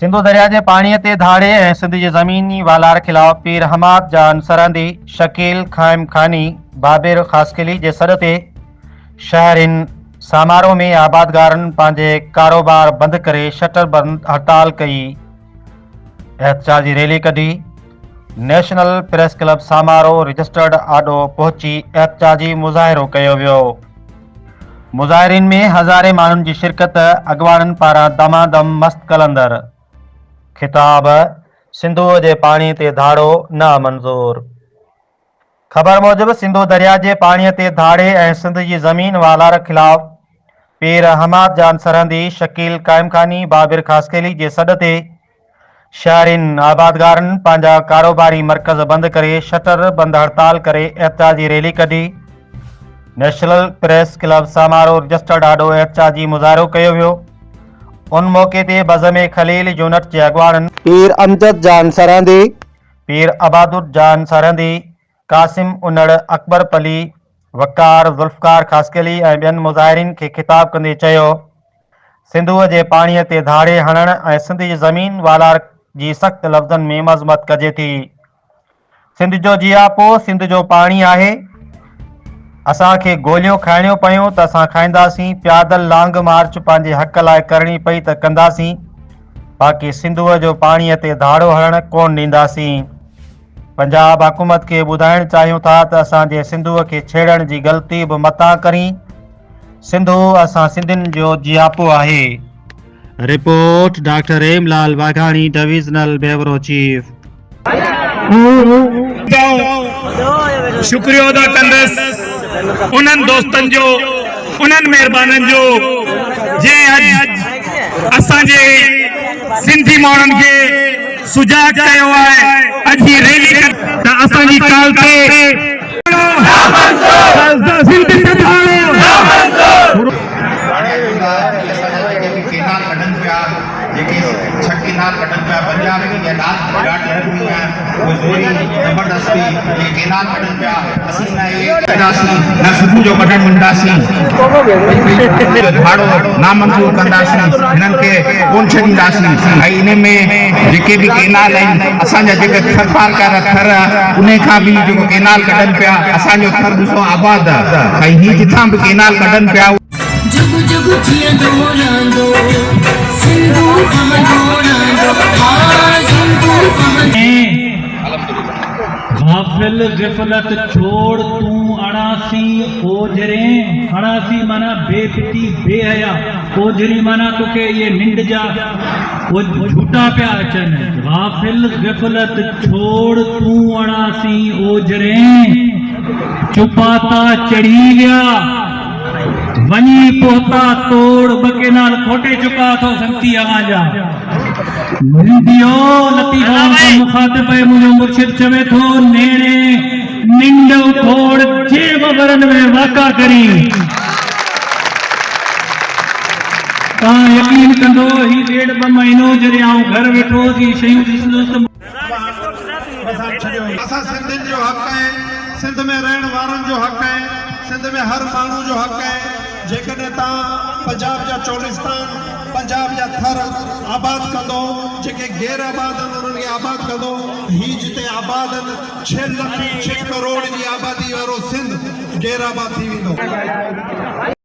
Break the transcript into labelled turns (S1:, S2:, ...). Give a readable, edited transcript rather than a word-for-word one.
S1: सिंधु दरिया के पानी ते धाड़े ऐं सिंध जे ज़मीनी वालार खिलाफ़ पीर हमाद जान सरहंदी शकील खाइम खानी बाबिर ख़ासकिली जे सॾ ते शहरिन समारोह में आबादगारनि पंहिंजे कारोबार बंदि करे शटर बंद हड़ताल कई। एहतजाजी रैली कढी। नेशनल प्रेस क्लब समारोह रजिस्टर्ड आॾो पहुची एहतजाजी मुज़ाहिरो कयो वियो। मुज़ाहिरीन में हज़ारे माण्हुनि जी शिरकत। अॻवाननि पारां दमादम मस्त कलंदर। खिताब सिंधुअ जे पाणी ते धाड़ो नामंज़ूर। ख़बर मूजिबि सिंधु दरिया जे पाणीअ ते धाड़े ऐं सिंध जी ज़मीन वालार खिलाफ़ पीर हमाद जान सरहंदी शकील काइमखानी बाबिर ख़ासकेली जे सॾ ते शहरिन आबादगारनि पंहिंजा कारोबारी मर्कज़ बंदि करे शटर बंदि हड़ताल करे एहतजाजी रैली कढी। नेशनल प्रेस क्लब समारोह रजिस्टर्ड आॾो एहतजाजी मुज़ाहिरो कयो वियो। उन मौके ते बज़म खलील यूनिट जे अॻवाननि पीर अमजद जान सरहंदी, पीर अबादुर जान सरहंदी, कासिम उनड़, अकबर पली, वकार ज़ुल्फ़कार ख़ासकेली ऐं ॿियनि मुज़ाहिरीन खे ख़िताब कंदे चयो, सिंधुअ जे पाणीअ ते धाड़े हणण ऐं सिंध जी ज़मीन वालार जी सख़्त लफ़्ज़नि में मज़मत कजे थी। सिंध जो जियापो सिंध जो पाणी आहे। असांखे गोलियूं खाइणियूं पयूं त असां खाईंदासीं। प्यादल लांग मार्च पंहिंजे हक़ लाइ करणी पई त कंदासीं। बाक़ी सिंधुअ जो पाणीअ ते धाड़ो हणण कोन ॾींदासीं। पंजाब हुकूमत खे ॿुधाइण चाहियूं था त असांजे सिंधुअ खे छेड़ण जी ग़लती बि मतां करी। सिंधु असां सिंधियुनि जो जियापो आहे। Report doctor Remlal Waghani, divisional bureau chief.
S2: शुक्रिया अदा कंदसि उन्हनि दोस्तनि जो, उन्हनि महिरबाननि जो जंहिं अॼु असांजे सिंधी माण्हुनि खे सुजाग कयो आहे। अॼु ही रैली त असांजी काल ते पंजाब की ॾाढी लड़नी है वो जोरी जबरदस्ती ये केनाल कढन पिया। असीं न ये कंदासीं न सुबुह जो कढण वञंदासीं, भाड़ो नामंज़ूर कंदासीं, हिननि खे कोन छॾींदासीं। ऐं इन में जेके बि केनाल आहिनि असांजा जेके थर पारकार थर उन खां बि जेको केनाल कढनि पिया असांजो थर ॾिसो आबाद आहे। ऐं हीअ जिथां बि केनाल कढनि पिया
S3: जुग जुग जियंदो रहंदो सिंधु हमदो रहंदो हाँ सिंधु
S4: गाफिल गिफलत छोड़ तू अणासी ओझरे। अणासी माना बेफिती बेहया, ओझरी माना तोखे ये निंड जा वो झूठा पिया अचनि। गाफिल गिफलत छोड़ तू अणासी ओझरे। चुपाता चढ़ी गया वनी पोता तोड़ बके नाल खोटे चुका तो संती आवाजा निंदियो लतीफा मुखातिब है मुझे मुर्शिद चवे थो नेड़े निंड खोड़ जेब वरन में वाका करी। ता यकीन कंदो ही 1.5 महीनो जरे आऊं घर वेठो सी शयूं ॾिसंदुसि त
S5: असां सिंधियुनि जो हक़ आहे, सिंध में रहण वारनि जो हक़ आहे, सिंध में हर माण्हू जो हक़ आहे। जेकॾहिं तव्हां पंजाब जा चोलिस्तान, पंजाब जा थर आबाद कंदो, जेके गैर आबाद आहिनि उन्हनि खे आबाद कंदो, ही जिते आबाद आहिनि 6 करोड़ जी आबादी वारो सिंध गैर आबाद थी वेंदो।